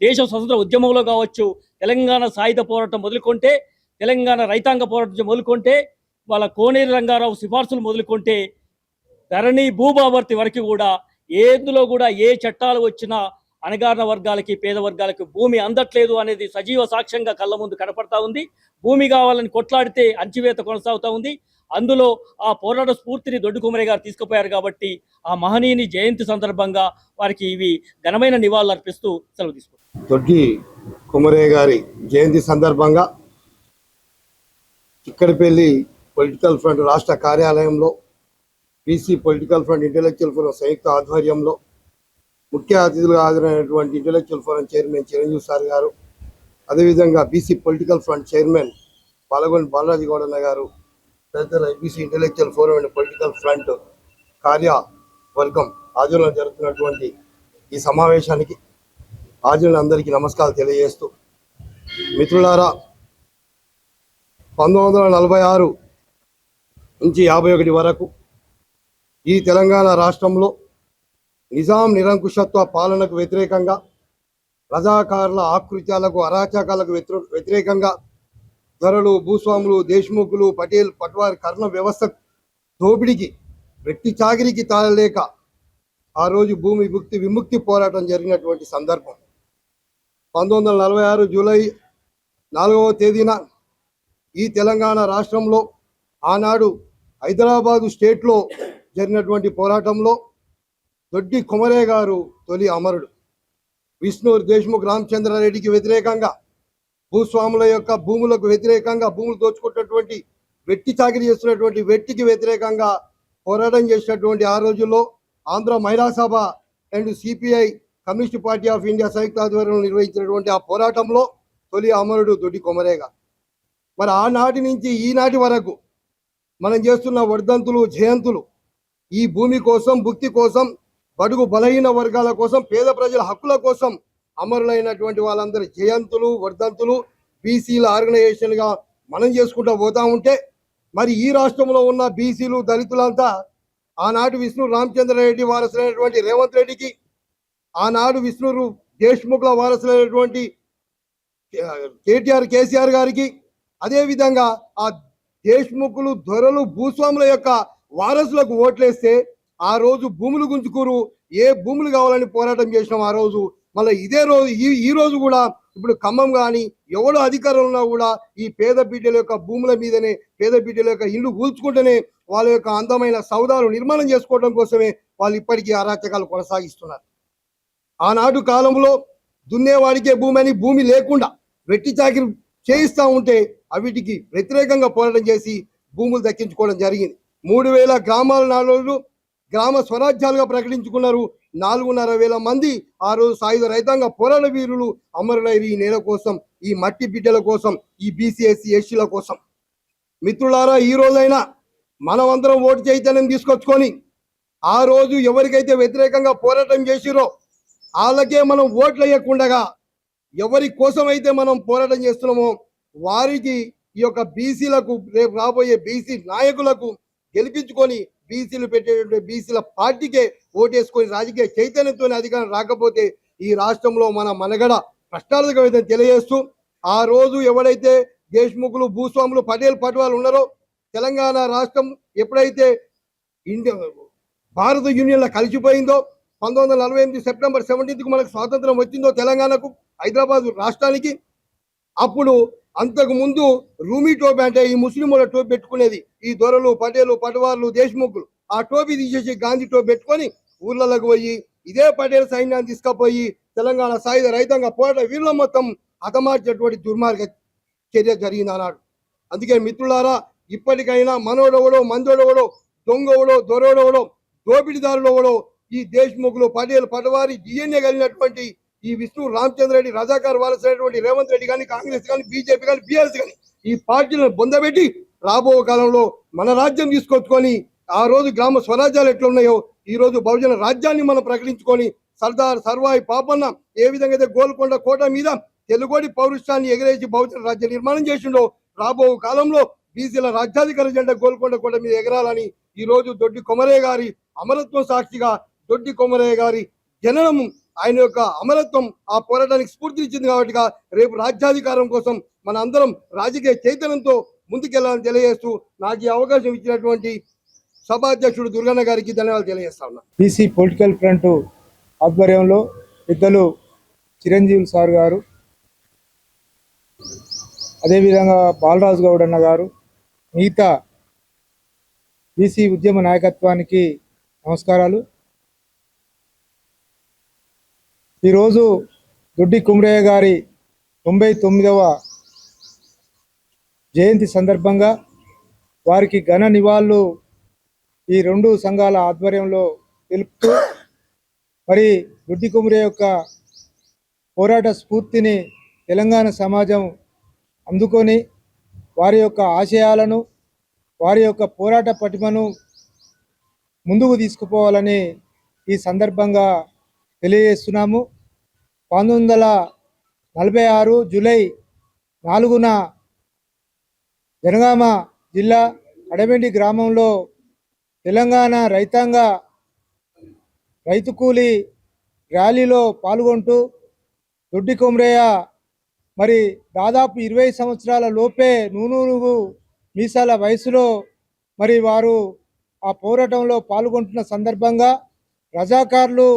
దేశ స్వతంత్ర ఉద్యమంలో కావచ్చు, తెలంగాణ సాయుధ పోరాటం మొదలుకొంటే, తెలంగాణ రైతాంగ పోరాటం మొదలుకొంటే, వాళ్ళ కోనేరు రంగారావు సిఫార్సులు మొదలుకొంటే, ధరణి భూభాభర్తి వరకు కూడా ఎందులో కూడా ఏ చట్టాలు వచ్చినా అణగారిన వర్గాలకి, పేద వర్గాలకి భూమి అందట్లేదు అనేది సజీవ సాక్ష్యంగా కళ్ళ ముందు కనపడతా ఉంది. భూమి కావాలని కొట్లాడితే అణచివేత కొనసాగుతూ ఉంది. అందులో ఆ పోరాట స్ఫూర్తిని దొడ్డి కొమరయ్య గారు తీసుకుపోయారు కాబట్టి ఆ మహనీయుని జయంతి సందర్భంగా వారికి ఇవి ఘనమైన నివాళులు అర్పిస్తూ సెలవు తీసుకుంటారు. దొడ్డి కొమరయ్య గారి జయంతి సందర్భంగా చిక్కడపల్లి పొలిటికల్ ఫ్రంట్ రాష్ట్ర కార్యాలయంలో BC political front intellectual forum సంయుక్త ఆధ్వర్యంలో ముఖ్య అతిథులుగా హాజరైనటువంటి intellectual forum chairman Chiranjeevi sir garu, అదేవిధంగా BC political front chairman Palagonda Balaraju Goudanna garu, తదితర BC intellectual forum and political front కార్యవర్గం హాజరులో జరుగుతున్నటువంటి ఈ సమావేశానికి హాజరుల అందరికీ నమస్కారాలు తెలియజేస్తూ, మిత్రులారా, 1946 నుంచి 51 వరకు ఈ తెలంగాణ రాష్ట్రంలో నిజాం నిరంకుశత్వ పాలనకు వ్యతిరేకంగా, రజాకారుల ఆకృత్యాలకు, అరాచకాలకు వ్యతిరేకంగా ధరలు, భూస్వాములు, దేశ్ముఖులు, పటేల్, పట్వారి కర్ణ వ్యవస్థ దోపిడికి, వెట్టి చాకిరికి తాళలేక ఆ రోజు భూమి విముక్తి పోరాటం జరిగినటువంటి సందర్భం. 1946 జూలై 4వ తేదీన ఈ తెలంగాణ రాష్ట్రంలో ఆనాడు హైదరాబాదు స్టేట్లో జరిగినటువంటి పోరాటంలో దొడ్డి కొమరయ్య గారు తొలి అమరుడు. విష్ణు దేశ్ముఖ్ రామచంద్రారెడ్డికి వ్యతిరేకంగా, భూస్వాముల యొక్క భూములకు వ్యతిరేకంగా, భూములు దోచుకున్నటువంటి, వెట్టి చాకిరీ చేస్తున్నటువంటి వెట్టికి వ్యతిరేకంగా పోరాటం చేసినటువంటి ఆ రోజుల్లో Andhra Mahila Sabha and CPI communist party of India సంయుక్త ఆధ్వర్యంలో నిర్వహించినటువంటి ఆ పోరాటంలో తొలి అమరుడు దొడ్డి కొమరయ్య గారు. మరి ఆనాటి నుంచి ఈనాటి వరకు మనం చేస్తున్న వర్ధంతులు, జయంతులు ఈ భూమి కోసం, భుక్తి కోసం, బడుగు బలహీన వర్గాల కోసం, పేద ప్రజల హక్కుల కోసం అమరులైనటువంటి వాళ్ళందరి జయంతులు, వర్ధంతులు బీసీల ఆర్గనైజేషన్గా మనం చేసుకుంటూ పోతా ఉంటే, మరి ఈ రాష్ట్రంలో ఉన్న బీసీలు, దళితులంతా ఆనాడు విష్ణు రామచంద్రారెడ్డి వారసులైనటువంటి రేవంత్ రెడ్డికి, ఆనాడు విష్ణు దేశ్ముఖ్ల వారసులైనటువంటి కేసీఆర్ గారికి, అదేవిధంగా ఆ దేశ్ముఖులు, దొరలు, భూస్వాముల యొక్క వారసులకు ఓట్లేస్తే ఆ రోజు భూములు గుంజుకూరు, ఏ భూములు కావాలని పోరాటం చేసినాం ఆ రోజు. మళ్ళీ ఇదే రోజు ఈ రోజు కూడా ఇప్పుడు ఖమ్మం కానీ ఎవడో అధికారంలో ఉన్నా కూడా ఈ పేద బిడ్డల యొక్క భూముల మీదనే, పేద బిడ్డల యొక్క ఇల్లు కూల్చుకుంటేనే వాళ్ళ యొక్క అందమైన సౌదాలు నిర్మాణం చేసుకోవడం కోసమే వాళ్ళు ఇప్పటికీ అరాచకాలు కొనసాగిస్తున్నారు. ఆనాడు కాలంలో దున్నేవాడికే భూమి అని, భూమి లేకుండా వెట్టి చాకిరి చేయిస్తూ ఉంటే అవిటికి వ్యతిరేకంగా పోరాటం చేసి భూములు దక్కించుకోవడం జరిగింది. 3000 గ్రామాల నాడు గ్రామ స్వరాజ్యాలుగా ప్రకటించుకున్నారు. 4,500 మంది ఆ రోజు సాయుధ రైతాంగ పోరాట వీరులు అమరులైరు ఈ నేల కోసం, ఈ మట్టి బిడ్డల కోసం, ఈ బీసీ ఎస్సీ ఎస్టీల కోసం. మిత్రులారా, ఈ రోజైనా మనమందరం ఓటు చైతన్యం తీసుకొచ్చుకొని ఆ రోజు ఎవరికైతే వ్యతిరేకంగా పోరాటం చేసిరో వాళ్ళకే మనం ఓట్లు వేయకుండా ఎవరి కోసమైతే మనం పోరాటం చేస్తున్నామో వారికి ఈ యొక్క బీసీలకు రేపు రాబోయే బీసీ నాయకులకు గెలిపించుకొని బీసీలు పెట్టేటువంటి బీసీల పార్టీకే ఓటేసుకొని రాజకీయ చైతన్యంతో అధికారం రాకపోతే ఈ రాష్ట్రంలో మన మనగడ ప్రశ్నార్థకం తెలియజేస్తూ ఆ రోజు ఎవరైతే దేశ్ముఖులు భూస్వాములు పటేల్ పట్వాలు ఉన్నారో తెలంగాణ రాష్ట్రం ఎప్పుడైతే ఇండియా భారత యూనియన్లో కలిసిపోయిందో 1948 సెప్టెంబర్ 17కు మనకు స్వాతంత్రం వచ్చిందో తెలంగాణకు హైదరాబాద్ రాష్ట్రానికి అప్పుడు అంతకు ముందు రూమీ టోపీ అంటే ఈ ముస్లింల టోపీ పెట్టుకునేది ఈ దొరలు పటేలు పటవార్లు దేశ్ముఖులు ఆ టోపీ తీసేసి గాంధీ టోపీ పెట్టుకొని ఊర్లలోకి పోయి ఇదే పటేల్ సైన్యాన్ని తీసుకుపోయి తెలంగాణ సాయుధ రైతాంగ పోరాట వీరుల మొత్తం హతమార్చేటువంటి దుర్మార్గ చర్య జరిగింది అన్నాడు. అందుకే మిత్రులారా ఇప్పటికైనా మనోడవడో మందోడవడో దొంగవడో దొరవడవడో దోపిడిదారులవడో ఈ దేశ్ముఖులు పటేల్ పటవారి డిఎన్ఏ కలిగినటువంటి ఈ విష్ణు రామచంద్ర రెడ్డి రజాకార్ వారసైనటువంటి రేవంత్ రెడ్డి కానీ కాంగ్రెస్ కానీ బీజేపీ కానీ బీఆర్ఎస్ కానీ ఈ పార్టీలను బొందబెట్టి రాబో కాలంలో మన రాజ్యం తీసుకొచ్చుకొని ఆ రోజు గ్రామ స్వరాజ్యాలు ఎట్లున్నాయో ఈ రోజు బహుజన రాజ్యాన్ని మనం ప్రకటించుకొని సర్దార్ సర్వాయి పాపన్న ఏ విధంగా అయితే గోల్కొండ కోట మీద తెలుగోడి పౌరుషాన్ని ఎగరేసి బహుజన రాజ్య నిర్మాణం చేసిండో రాబో కాలంలో బీసీల రాజ్యాధికార జెండా గోల్కొండ కోట మీద ఎగరాలని ఈ రోజు దొడ్డి కొమరయ్య గారి అమరత్వం సాక్షిగా దొడ్డి కొమరయ్య గారి జననం ఆయన యొక్క అమరత్వం ఆ పోరాటానికి స్ఫూర్తినిచ్చింది కాబట్టి రేపు రాజ్యాధికారం కోసం మన అందరం రాజకీయ చైతన్యంతో ముందుకెళ్లాలని తెలియజేస్తూ నాకు ఈ అవకాశం ఇచ్చినటువంటి సభాధ్యక్షుడు దుర్గన్న గారికి ధన్యవాదాలు తెలియజేస్తా ఉన్నా. బీసీ పొలిటికల్ ఫ్రంట్ ఆధ్వర్యంలో పెద్దలు చిరంజీవి సార్ గారు, అదేవిధంగా బాలరాజు గౌడ్ అన్న గారు, మిగతా బీసీ ఉద్యమ నాయకత్వానికి నమస్కారాలు. ఈరోజు దొడ్డి కొమరయ్య గారి 99వ జయంతి సందర్భంగా వారికి ఘన నివాళులు ఈ రెండు సంఘాల ఆధ్వర్యంలో తెలుపుతూ మరి దొడ్డి కొమరయ్య యొక్క పోరాట స్ఫూర్తిని తెలంగాణ సమాజం అందుకొని వారి యొక్క ఆశయాలను వారి యొక్క పోరాట పటిమను ముందుకు తీసుకుపోవాలని ఈ సందర్భంగా తెలియజేస్తున్నాము. 1946 జూలై 4న జనగామ జిల్లా అడమెండి గ్రామంలో తెలంగాణ రైతాంగ రైతు కూలీ ర్యాలీలో పాల్గొంటూ దొడ్డి కొమరయ్య మరి దాదాపు 20 సంవత్సరాల లోపే నూనూగు మీసాల వయసులో మరి వారు ఆ పోరాటంలో పాల్గొంటున్న సందర్భంగా రజాకార్లు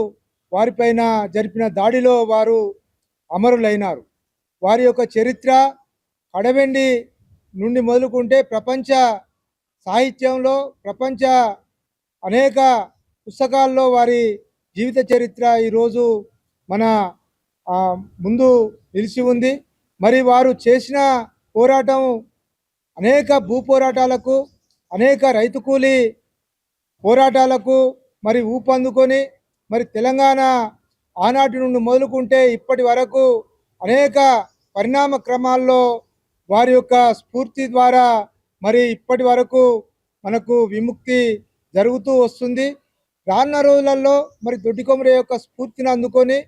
వారిపైన జరిపిన దాడిలో వారు అమరులైనారు. వారి యొక్క చరిత్ర అడవెండి నుండి మొదలుకుంటే ప్రపంచ సాహిత్యంలో ప్రపంచ అనేక పుస్తకాల్లో వారి జీవిత చరిత్ర ఈరోజు మన ముందు నిలిచి ఉంది. మరి వారు చేసిన పోరాటం అనేక భూ పోరాటాలకు అనేక రైతు కూలీ పోరాటాలకు మరి ఊపందుకొని మరి తెలంగాణ ఆనాటి నుండి మొదలుకుంటే ఇప్పటి వరకు అనేక పరిణామ క్రమాల్లో వారి యొక్క స్ఫూర్తి ద్వారా మరి ఇప్పటి వరకు మనకు విముక్తి జరుగుతూ వస్తుంది. రానున్న రోజులలో మరి దొడ్డి కొమరయ్య యొక్క స్ఫూర్తిని అందుకొని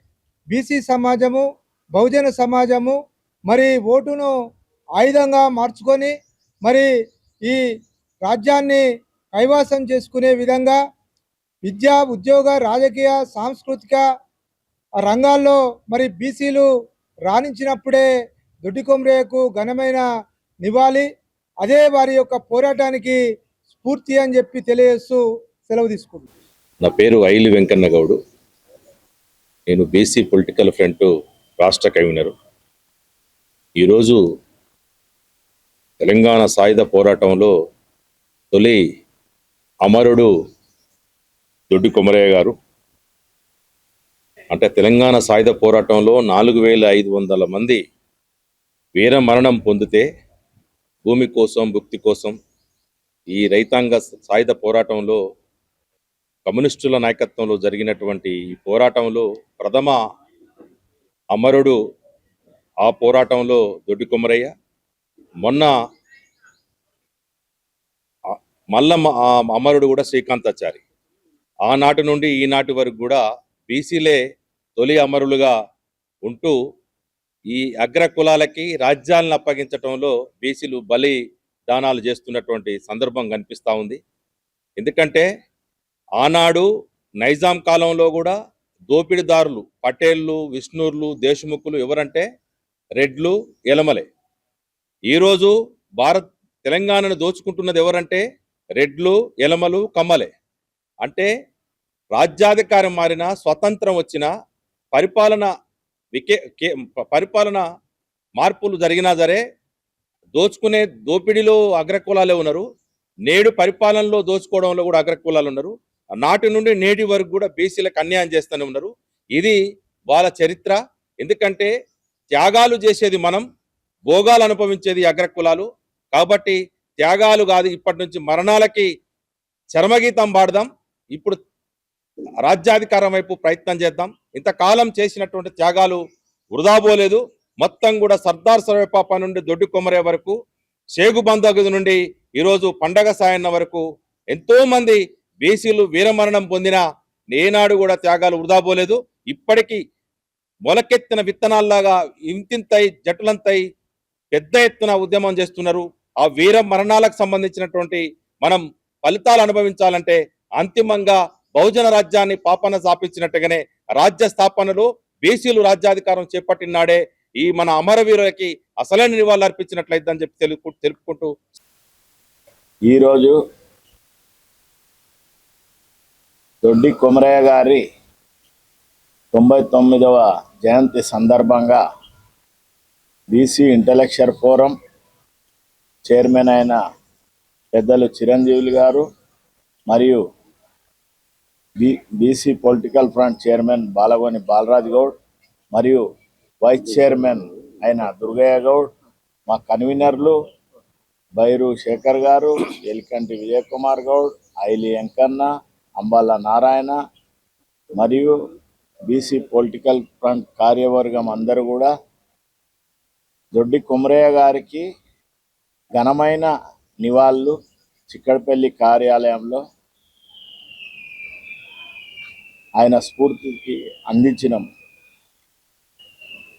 బీసీ సమాజము బహుజన సమాజము మరి ఓటును ఆయుధంగా మార్చుకొని మరి ఈ రాజ్యాన్ని కైవాసం చేసుకునే విధంగా విద్యా ఉద్యోగ రాజకీయ సాంస్కృతిక రంగాల్లో మరి బీసీలు రాణించినప్పుడే దొడ్డి కొమరయ్యకు ఘనమైన నివాళి, అదే వారి యొక్క పోరాటానికి స్ఫూర్తి అని చెప్పి తెలియజేస్తూ సెలవు తీసుకుంటున్నాను. నా పేరు ఐలి వెంకన్న గౌడు. నేను బీసీ పొలిటికల్ ఫ్రంట్ రాష్ట్ర కన్వీనరు. ఈరోజు తెలంగాణ సాయుధ పోరాటంలో తొలి అమరుడు దొడ్డి కొమరయ్య గారు. అంటే తెలంగాణ సాయుధ పోరాటంలో 4500 మంది వీర మరణం పొందితే భూమి కోసం భుక్తి కోసం ఈ రైతాంగ సాయుధ పోరాటంలో కమ్యూనిస్టుల నాయకత్వంలో జరిగినటువంటి ఈ పోరాటంలో ప్రథమ అమరుడు ఆ పోరాటంలో దొడ్డి కొమరయ్య. మొన్న మల్ల అమరుడు కూడా శ్రీకాంతాచారి. ఆనాటి నుండి ఈనాటి వరకు కూడా బీసీలే తొలి అమరులుగా ఉంటూ ఈ అగ్ర కులాలకి రాజ్యాలను అప్పగించటంలో బీసీలు బలి దానాలు చేస్తున్నటువంటి సందర్భం కనిపిస్తూ ఉంది. ఎందుకంటే ఆనాడు నైజాం కాలంలో కూడా దోపిడిదారులు పటేళ్ళు, విష్ణూర్లు, దేశముఖులు ఎవరంటే రెడ్లు, ఎలమలే. ఈరోజు తెలంగాణను దోచుకుంటున్నది ఎవరంటే రెడ్లు, ఎలమలు, కమ్మలే. అంటే రాజ్యాధికారం మారిన, స్వతంత్రం వచ్చిన, పరిపాలన మార్పులు జరిగినా సరే దోపిడిలో అగ్రకులాలే ఉన్నారు. నేడు పరిపాలనలో దోచుకోవడంలో కూడా అగ్రకులాలు ఉన్నారు. నాటి నుండి నేటి వరకు కూడా బీసీలకు అన్యాయం చేస్తూనే ఉన్నారు. ఇది వాళ్ళ చరిత్ర. ఎందుకంటే త్యాగాలు చేసేది మనం, భోగాలు అనుభవించేది అగ్రకులాలు. కాబట్టి త్యాగాలు కాదు, ఇప్పటి నుంచి మరణాలకి చరమగీతం పాడదాం. ఇప్పుడు రాజ్యాధికారం వైపు ప్రయత్నం చేద్దాం. ఇంతకాలం చేసినటువంటి త్యాగాలు వృధా పోలేదు. మొత్తం కూడా సర్దార్ సర్వేపాప నుండి దొడ్డి కొమరే వరకు, షేగు బందగదు నుండి ఈరోజు పండగ సాయన్న వరకు ఎంతో మంది బీసీలు వీరమరణం పొందిన ఏనాడు కూడా త్యాగాలు వృధా పోలేదు. ఇప్పటికీ మొలకెత్తిన విత్తనాల్లాగా ఇంతింతై జటులంతై పెద్ద ఎత్తున ఉద్యమం చేస్తున్నారు. ఆ వీర మరణాలకు సంబంధించినటువంటి మనం ఫలితాలు అనుభవించాలంటే అంతిమంగా బహుజన రాజ్యాన్ని పాపన స్థాపించినట్టుగానే రాజ్య స్థాపనలో బీసీలు రాజ్యాధికారం చేపట్టినాడే ఈ మన అమరవీరులకి అసలైన నివాళులు అర్పించినట్లయిద్దని చెప్పి తెలుపుకుంటూ ఈరోజు దొడ్డి కొమరయ్య గారి 99వ జయంతి సందర్భంగా బీసీ ఇంటలెక్చువల్ ఫోరం చైర్మన్ అయిన పెద్దలు చిరంజీవులు గారు మరియు BC political front chairman Balagoni Balaraj Goud మరియు వైస్ చైర్మన్ అయిన దుర్గయ్య గౌడ్, మా కన్వీనర్లు బైరు శేఖర్ గారు, ఎలికంటి విజయ్ కుమార్ గౌడ్, ఐలి వెంకన్న, అంబాల నారాయణ మరియు బీసీ పొలిటికల్ ఫ్రంట్ కార్యవర్గం అందరూ కూడా దొడ్డి కొమరయ్య గారికి ఘనమైన నివాళులు చిక్కడపల్లి కార్యాలయంలో ఆయన స్ఫూర్తికి అందించినాం.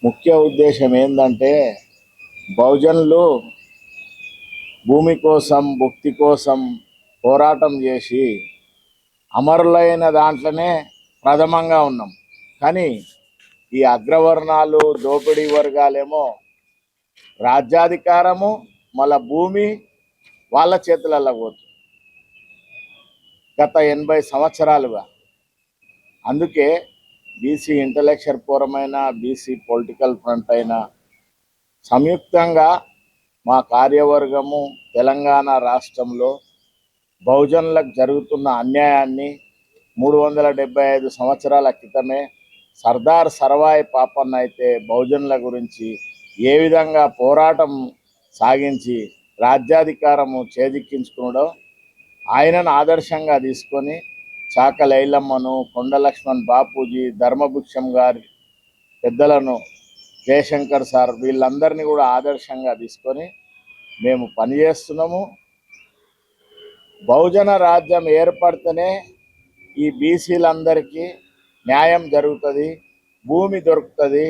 ముఖ్య ఉద్దేశం ఏంటంటే బహుజనులు భూమి కోసం, భుక్తి కోసం పోరాటం చేసి అమరులైన దాంట్లోనే ప్రథమంగా ఉన్నాం. కానీ ఈ అగ్రవర్ణాలు, దోపిడీ వర్గాలేమో రాజ్యాధికారము మళ్ళా భూమి వాళ్ళ చేతులలో పోతుంది గత 80 సంవత్సరాలుగా. అందుకే బీసీ ఇంటలెక్చువల్ ఫోరం అయినా, బీసీ పొలిటికల్ ఫ్రంట్ అయినా సంయుక్తంగా మా కార్యవర్గము తెలంగాణ రాష్ట్రంలో బహుజనులకు జరుగుతున్న అన్యాయాన్ని 375 సంవత్సరాల క్రితమే సర్దార్ సర్వాయి పాపన్న అయితే బహుజనుల గురించి ఏ విధంగా పోరాటం సాగించి రాజ్యాధికారము చేజిక్కించుకున్నాడో ఆయనను ఆదర్శంగా తీసుకొని చాక లైలమ్మను, కొండ లక్ష్మణ్ బాపూజీ, ధర్మభుక్షం గారి పెద్దలను, జయశంకర్ సార్ వీళ్ళందరినీ కూడా ఆదర్శంగా తీసుకొని మేము పనిచేస్తున్నాము. బహుజన రాజ్యం ఏర్పడితేనే ఈ బీసీలందరికీ న్యాయం జరుగుతుంది, భూమి దొరుకుతుంది,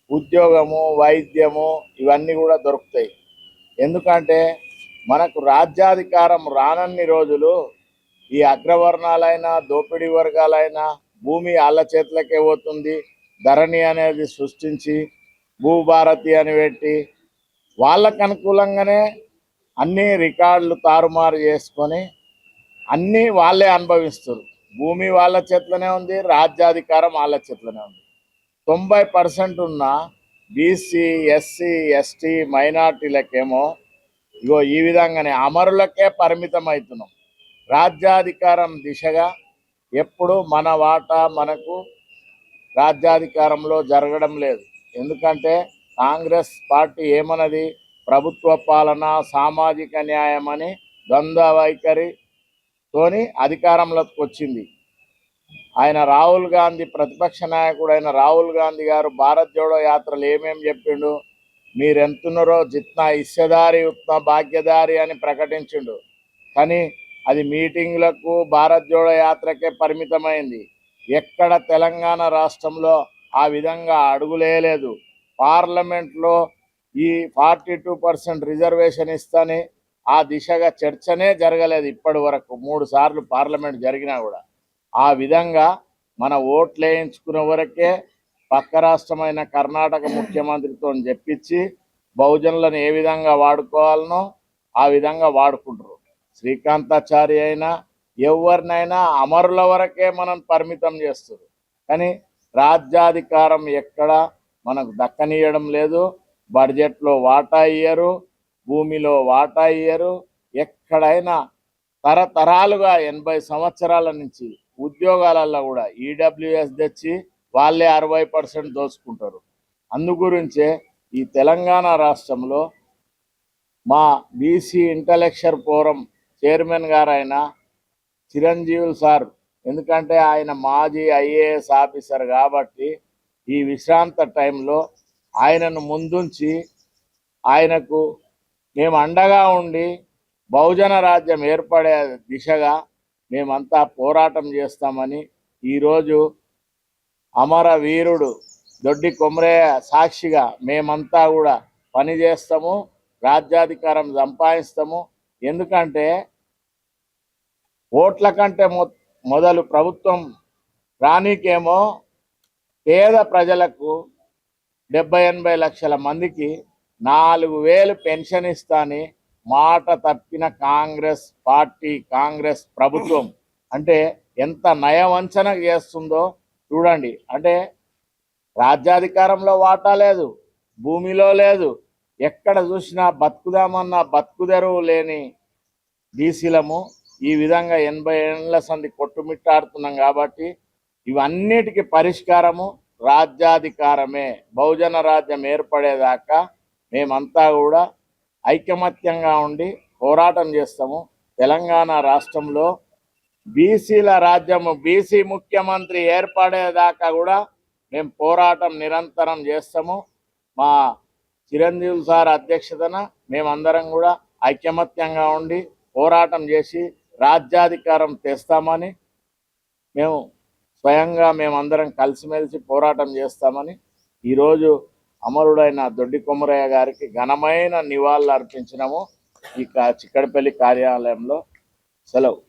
ఉద్యోగము, వైద్యము ఇవన్నీ కూడా దొరుకుతాయి. ఎందుకంటే మనకు రాజ్యాధికారం రానన్ని రోజులు ఈ అగ్రవర్ణాలైనా, దోపిడీ వర్గాలైనా భూమి వాళ్ళ చేతులకే పోతుంది. ధరణి అనేది సృష్టించి భూభారతి అని పెట్టి వాళ్ళకు అనుకూలంగానే అన్ని రికార్డులు తారుమారు చేసుకొని అన్నీ వాళ్ళే అనుభవిస్తారు. భూమి వాళ్ళ చేతిలోనే ఉంది, రాజ్యాధికారం వాళ్ళ చేతిలోనే ఉంది. 90% ఉన్న బీసీ, ఎస్సీ, ఎస్టీ మైనార్టీలకేమో ఇగో ఈ విధంగానే అమరులకే పరిమితం అవుతున్నాం. రాజ్యాధికారం దిశగా ఎప్పుడు మన వాటా మనకు రాజ్యాధికారంలో జరగడం లేదు. ఎందుకంటే కాంగ్రెస్ పార్టీ ఏమన్నది, ప్రభుత్వ పాలన, సామాజిక న్యాయం అని ద్వంద్వ వైఖరితోని అధికారంలోకి వచ్చింది. ఆయన రాహుల్ గాంధీ, ప్రతిపక్ష నాయకుడు అయిన రాహుల్ గాంధీ గారు భారత్ జోడో యాత్రలు ఏమేమి చెప్పిండు, మీరెంతున్నారో జిత్నా హిస్సేదారి ఉత్నా భాగ్యదారి అని ప్రకటించిండు. కానీ అది మీటింగ్లకు, భారత్ జోడో యాత్రకే పరిమితమైంది. ఎక్కడ తెలంగాణ రాష్ట్రంలో ఆ విధంగా అడుగులేయలేదు. పార్లమెంట్లో ఈ 42% రిజర్వేషన్ ఇస్తని ఆ దిశగా చర్చనే జరగలేదు ఇప్పటి వరకు. 3 సార్లు పార్లమెంట్ జరిగినా కూడా ఆ విధంగా మన ఓట్లు వేయించుకునే వరకే పక్క రాష్ట్రమైన కర్ణాటక ముఖ్యమంత్రితో చెప్పించి బహుజనులను ఏ విధంగా వాడుకోవాలనో ఆ విధంగా వాడుకుంటారు. శ్రీకాంతాచారి అయినా ఎవరినైనా అమరుల వరకే మనం పరిమితం చేస్తారు, కానీ రాజ్యాధికారం ఎక్కడ మనకు దక్కనీయడం లేదు. బడ్జెట్లో వాటా ఇయ్యరు, భూమిలో వాటా ఇయ్యరు. ఎక్కడైనా తరతరాలుగా 80 సంవత్సరాల నుంచి ఉద్యోగాలలో కూడా ఈడబ్ల్యూఎస్ తెచ్చి వాళ్ళే 60% దోచుకుంటారు. అందుగురించే ఈ తెలంగాణ రాష్ట్రంలో మా బీసీ ఇంటలెక్చువల్ ఫోరం చైర్మన్ గారైన చిరంజీవులు సార్, ఎందుకంటే ఆయన మాజీ ఐఏఎస్ ఆఫీసర్ కాబట్టి ఈ విశ్రాంత టైంలో ఆయనను ముందుంచి ఆయనకు మేము అండగా ఉండి బహుజన రాజ్యం ఏర్పడే దిశగా మేమంతా పోరాటం చేస్తామని ఈరోజు అమర వీరుడు దొడ్డి కొమరయ్య సాక్షిగా మేమంతా కూడా పనిచేస్తాము, రాజ్యాధికారం సంపాదిస్తాము. ఎందుకంటే ఓట్ల కంటే మొదలు ప్రభుత్వం రానీకేమో పేద ప్రజలకు 70-80 లక్షల మందికి 4,000 పెన్షన్ ఇస్తాని మాట తప్పిన కాంగ్రెస్ పార్టీ, కాంగ్రెస్ ప్రభుత్వం అంటే ఎంత నయవంచన చేస్తుందో చూడండి. అంటే రాజ్యాధికారంలో వాటా లేదు, భూమిలో లేదు, ఎక్కడ చూసినా బతుకుదామన్నా బతుకుదెరువు లేని బీసీలము ఈ విధంగా 80 ఏళ్ల సంది కొట్టుమిట్టాడుతున్నాం. కాబట్టి ఇవన్నిటికీ పరిష్కారము రాజ్యాధికారమే. బహుజన రాజ్యం ఏర్పడేదాకా మేమంతా కూడా ఐకమత్యంగా ఉండి పోరాటం చేస్తాము. తెలంగాణ రాష్ట్రంలో బీసీల రాజ్యము, బీసీ ముఖ్యమంత్రి ఏర్పడేదాకా కూడా మేము పోరాటం నిరంతరం చేస్తాము. మా చిరంజీవి సార్ అధ్యక్షతన మేమందరం కూడా ఐకమత్యంగా ఉండి పోరాటం చేసి రాజ్యాధికారం తెస్తామని మేము స్వయంగా మేమందరం కలిసిమెలిసి పోరాటం చేస్తామని ఈరోజు అమరుడైన దొడ్డి కొమరయ్య గారికి ఘనమైన నివాళులు అర్పించినాము ఈ చిక్కడపల్లి కార్యాలయంలో. సెలవు.